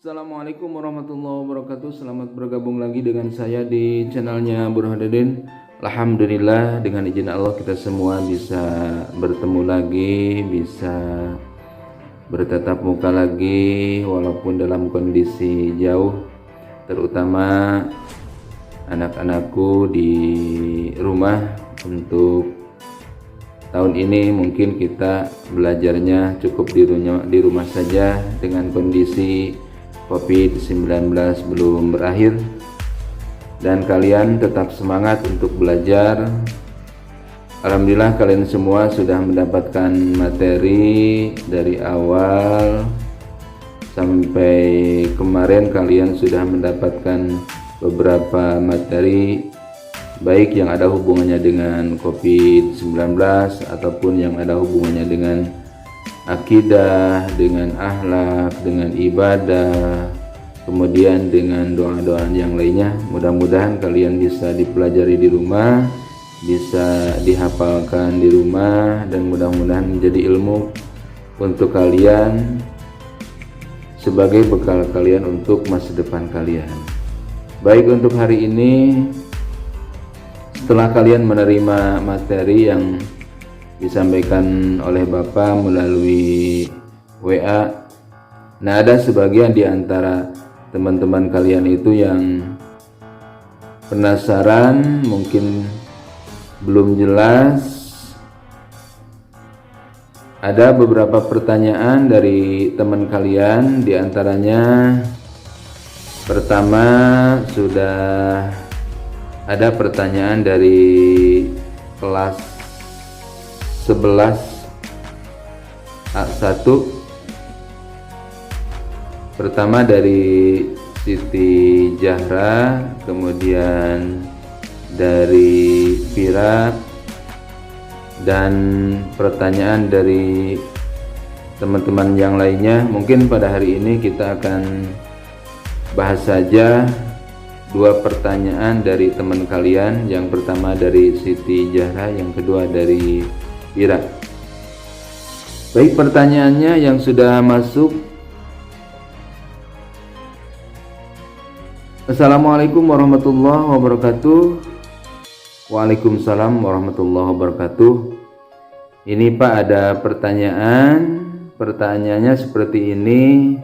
Assalamualaikum warahmatullahi wabarakatuh. Selamat bergabung lagi dengan saya di channelnya Burhanuddin. Alhamdulillah, dengan izin Allah kita semua bisa bertemu lagi, bisa bertatap muka lagi walaupun dalam kondisi jauh, terutama anak-anakku di rumah. Untuk tahun ini mungkin kita belajarnya cukup di rumah saja dengan kondisi COVID-19 belum berakhir, dan kalian tetap semangat untuk belajar. Alhamdulillah kalian semua sudah mendapatkan materi dari awal sampai kemarin. Kalian sudah mendapatkan beberapa materi, baik yang ada hubungannya dengan COVID-19 ataupun yang ada hubungannya dengan akidah, dengan akhlak, dengan ibadah, kemudian dengan doa-doa yang lainnya. Mudah-mudahan kalian bisa dipelajari di rumah, bisa dihafalkan di rumah, dan mudah-mudahan menjadi ilmu untuk kalian sebagai bekal kalian untuk masa depan kalian. Baik, untuk hari ini setelah kalian menerima materi yang disampaikan oleh Bapak melalui WA, nah ada sebagian di antara teman-teman kalian itu yang penasaran, mungkin belum jelas. Ada beberapa pertanyaan dari teman kalian, di antaranya pertama sudah ada pertanyaan dari kelas 11 A1. Pertama dari Siti Jahra, kemudian dari Vira, dan pertanyaan dari teman-teman yang lainnya. Mungkin pada hari ini kita akan bahas saja dua pertanyaan dari teman kalian. Yang pertama dari Siti Jahra, yang kedua dari Vira. Baik, pertanyaannya yang sudah masuk. Assalamualaikum warahmatullahi wabarakatuh. Waalaikumsalam warahmatullahi wabarakatuh. Ini Pak, ada pertanyaan. Pertanyaannya seperti ini: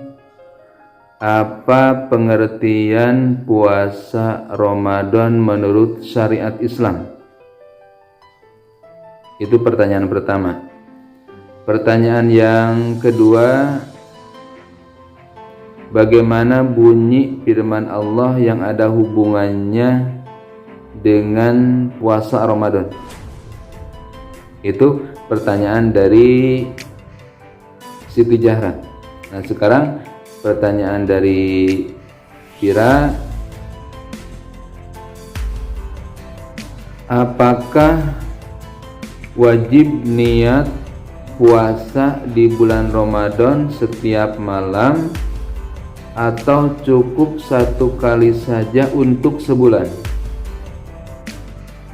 apa pengertian puasa Ramadan menurut syariat Islam? Itu pertanyaan pertama. Pertanyaan yang kedua, bagaimana bunyi firman Allah yang ada hubungannya dengan puasa Ramadan? Itu pertanyaan dari Siti Jahra. Nah, sekarang pertanyaan dari Vira: apakah wajib niat puasa di bulan Ramadan setiap malam atau cukup satu kali saja untuk sebulan?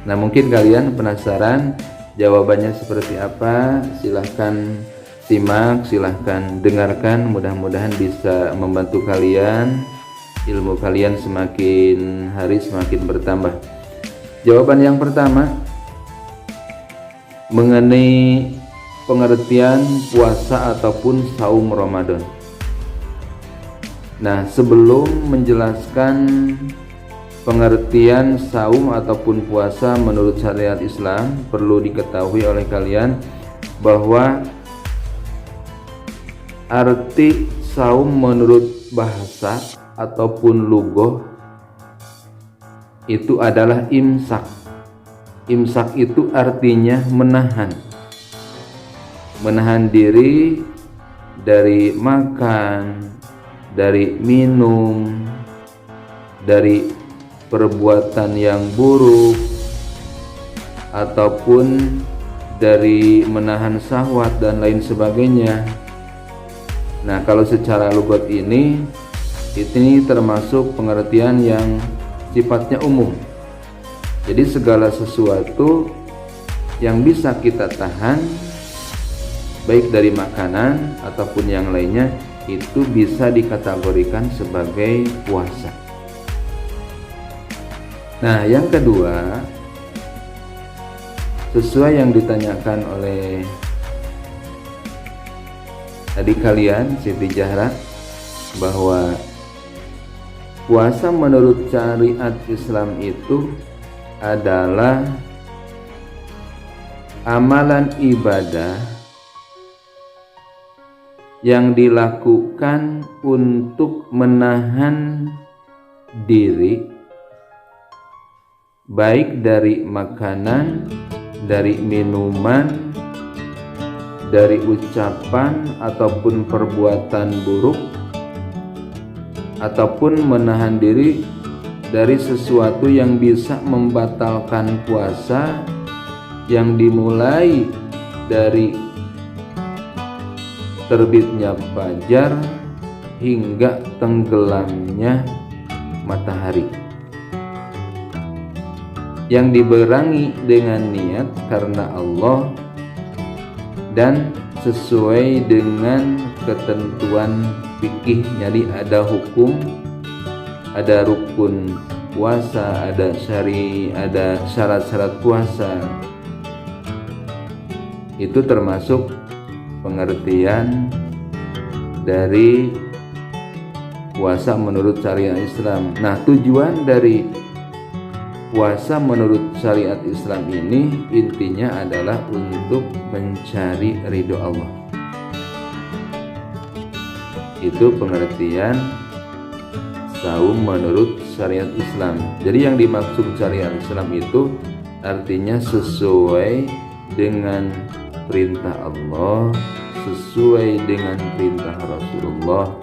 Nah, mungkin kalian penasaran jawabannya seperti apa. Silahkan simak, silahkan dengarkan. Mudah-mudahan bisa membantu kalian, ilmu kalian semakin hari semakin bertambah. Jawaban yang pertama mengenai pengertian puasa ataupun saum Ramadan. Nah, sebelum menjelaskan pengertian saum ataupun puasa menurut syariat Islam, perlu diketahui oleh kalian bahwa arti saum menurut bahasa ataupun lugah itu adalah imsak. Imsak itu artinya menahan diri dari makan, dari minum, dari perbuatan yang buruk, ataupun dari menahan syahwat dan lain sebagainya. Nah, kalau secara lugat ini termasuk pengertian yang sifatnya umum. Jadi segala sesuatu yang bisa kita tahan, baik dari makanan ataupun yang lainnya, itu bisa dikategorikan sebagai puasa. Nah, yang kedua, sesuai yang ditanyakan oleh adik kalian Siti Zahra, bahwa puasa menurut syariat Islam itu adalah amalan ibadah yang dilakukan untuk menahan diri baik dari makanan, dari minuman, dari ucapan ataupun perbuatan buruk, ataupun menahan diri dari sesuatu yang bisa membatalkan puasa yang dimulai dari terbitnya fajar hingga tenggelamnya matahari, yang dibarengi dengan niat karena Allah dan sesuai dengan ketentuan fikih. Jadi ada hukum, ada rukun puasa, ada ada syarat-syarat puasa. Itu termasuk pengertian dari puasa menurut syariat Islam. Nah, tujuan dari puasa menurut syariat Islam ini intinya adalah untuk mencari ridho Allah. Itu pengertian saum menurut syariat Islam. Jadi yang dimaksud syariat Islam itu artinya sesuai dengan perintah Allah, sesuai dengan perintah Rasulullah,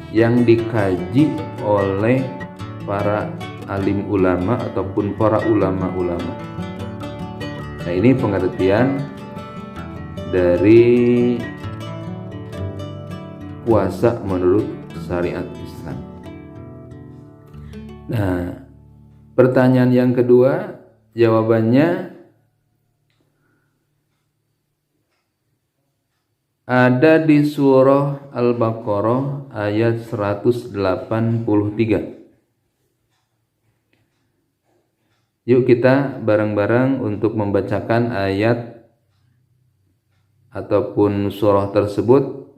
yang dikaji oleh para alim ulama ataupun para ulama-ulama. Nah, ini pengertian dari puasa menurut syariat Islam. Nah, pertanyaan yang kedua, jawabannya ada di surah Al-Baqarah ayat 183. Yuk kita bareng-bareng untuk membacakan ayat ataupun surah tersebut.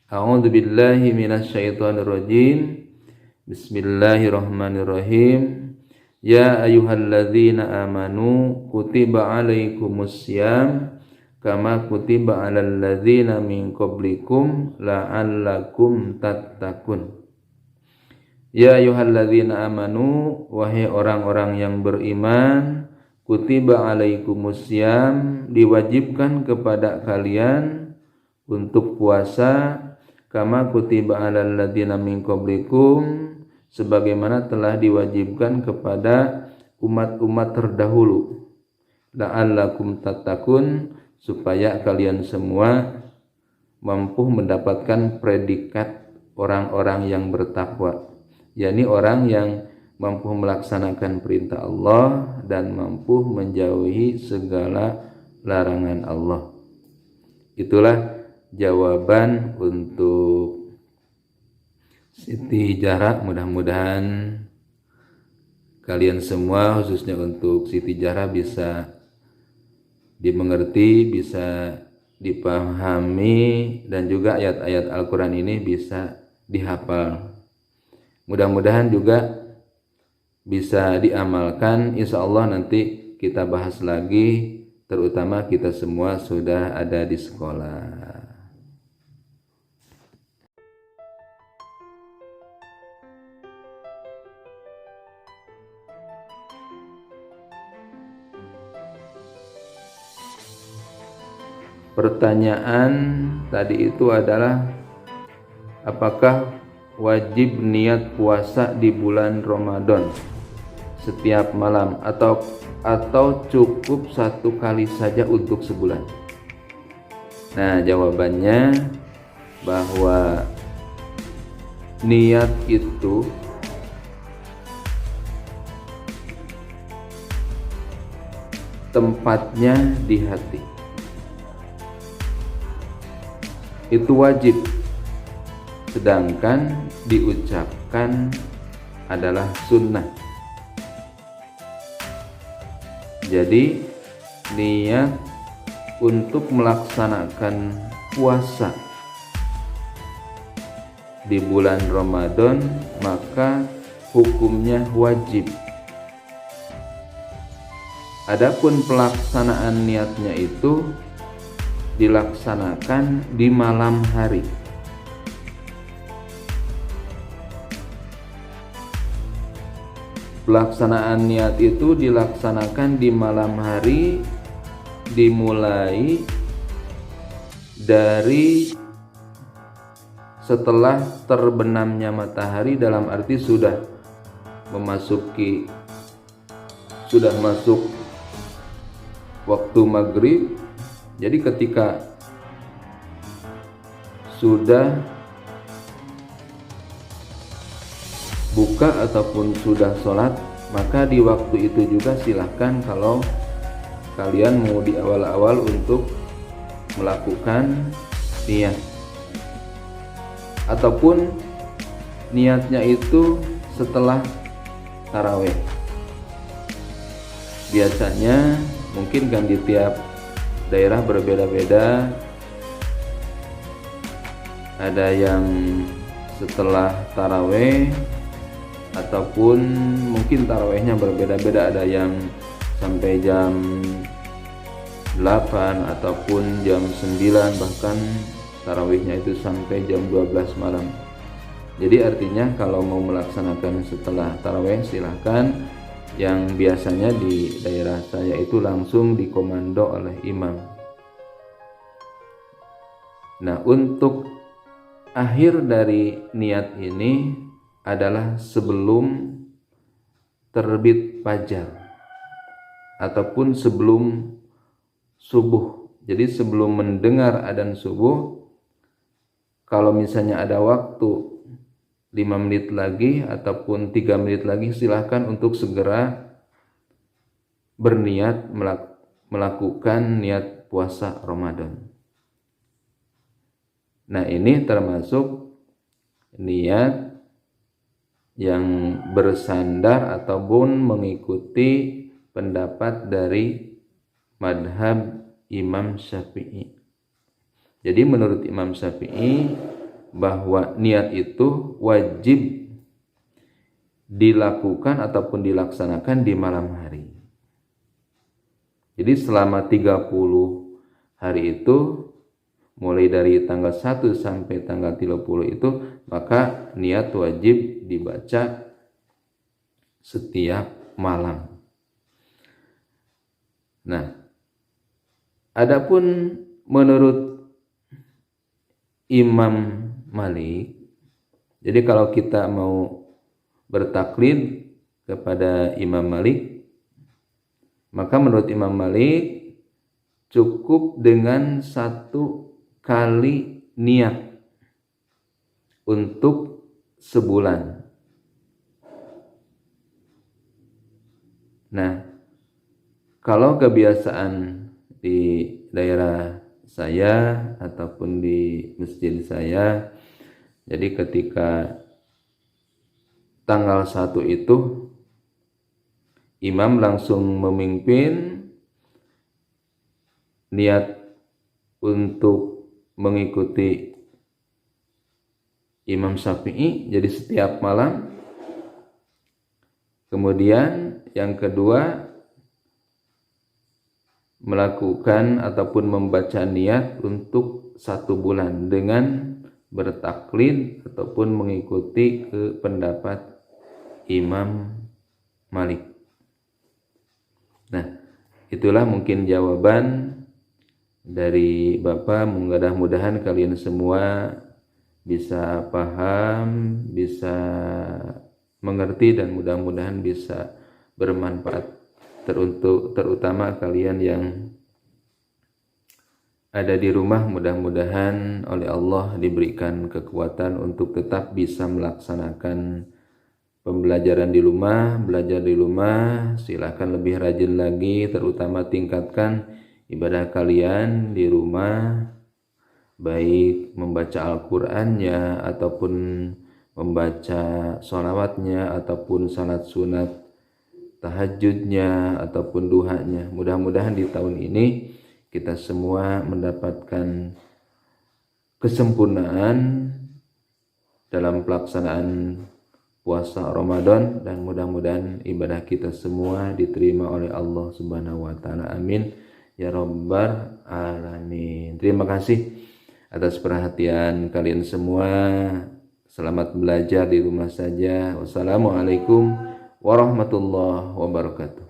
A'udzubillahi minasyaitonirrajim. Bismillahirrahmanirrahim. Ya ayyuhalladzina amanu kutiba alaikumussyam kama kutiba alal ladzina min qablikum la'allakum tattaqun. Ya ayyuhalladzina amanu, wahai orang-orang yang beriman, kutiba alaikumussyam, diwajibkan kepada kalian untuk puasa, kama kutiba alal ladzina min qablikum, sebagaimana telah diwajibkan kepada umat-umat terdahulu, la'allakum tattaqun, supaya kalian semua mampu mendapatkan predikat orang-orang yang bertakwa, yakni orang yang mampu melaksanakan perintah Allah dan mampu menjauhi segala larangan Allah. Itulah jawaban untuk Siti Zahra. Mudah-mudahan kalian semua, khususnya untuk Siti Zahra, bisa dimengerti, bisa dipahami, dan juga ayat-ayat Al-Quran ini bisa dihafal. Mudah-mudahan juga bisa diamalkan. Insya Allah nanti kita bahas lagi, terutama kita semua sudah ada di sekolah. Pertanyaan tadi itu adalah, apakah wajib niat puasa di bulan Ramadan setiap malam atau cukup satu kali saja untuk sebulan? Nah, jawabannya bahwa niat itu tempatnya di hati. Itu wajib sedangkan diucapkan adalah sunnah. Jadi niat untuk melaksanakan puasa di bulan Ramadan maka hukumnya wajib. Adapun pelaksanaan niatnya itu dilaksanakan di malam hari. Pelaksanaan niat itu dilaksanakan di malam hari, dimulai dari setelah terbenamnya matahari, dalam arti sudah masuk waktu maghrib. Jadi ketika sudah buka ataupun sudah sholat, maka di waktu itu juga silahkan kalau kalian mau di awal-awal untuk melakukan niat, ataupun niatnya itu setelah taraweh. Biasanya mungkin kan di tiap daerah berbeda-beda, ada yang setelah taraweh ataupun mungkin tarawehnya berbeda-beda, ada yang sampai jam 8 ataupun jam 9, bahkan tarawihnya itu sampai jam 12 malam. Jadi artinya kalau mau melaksanakan setelah tarawih silahkan. Yang biasanya di daerah saya itu langsung dikomando oleh imam. Nah, untuk akhir dari niat ini adalah sebelum terbit fajar ataupun sebelum subuh. Jadi sebelum mendengar adzan subuh, kalau misalnya ada waktu 5 menit lagi ataupun 3 menit lagi, silahkan untuk segera berniat melakukan niat puasa Ramadan. Nah, ini termasuk niat yang bersandar ataupun mengikuti pendapat dari madhab Imam Syafi'i. Jadi menurut Imam Syafi'i bahwa niat itu wajib dilakukan ataupun dilaksanakan di malam hari. Jadi selama 30 hari itu, mulai dari tanggal 1 sampai tanggal 30 itu, maka niat wajib dibaca setiap malam. Nah, adapun menurut Imam Malik, jadi kalau kita mau bertaklid kepada Imam Malik, maka menurut Imam Malik cukup dengan 1 kali niat untuk sebulan. Nah, kalau kebiasaan di daerah saya ataupun di masjid saya, jadi ketika tanggal 1 itu imam langsung memimpin niat untuk mengikuti Imam Syafi'i, jadi setiap malam. Kemudian yang kedua, melakukan ataupun membaca niat untuk 1 bulan dengan bertaklid ataupun mengikuti ke pendapat Imam Malik. Nah, itulah mungkin jawaban dari Bapak. Mudah-mudahan kalian semua bisa paham, bisa mengerti, dan mudah-mudahan bisa bermanfaat terutama kalian yang ada di rumah. Mudah-mudahan oleh Allah diberikan kekuatan untuk tetap bisa melaksanakan pembelajaran di rumah, belajar di rumah. Silakan lebih rajin lagi, terutama tingkatkan ibadah kalian di rumah. baik membaca Al-Qur'annya ataupun membaca sholawatnya ataupun salat sunat tahajudnya ataupun duhanya. Mudah-mudahan di tahun ini kita semua mendapatkan kesempurnaan dalam pelaksanaan puasa Ramadan, dan mudah-mudahan ibadah kita semua diterima oleh Allah Subhanahu wa taala. Amin ya rabbal alamin. Terima kasih atas perhatian kalian semua. Selamat belajar di rumah saja. Wassalamualaikum warahmatullahi wabarakatuh.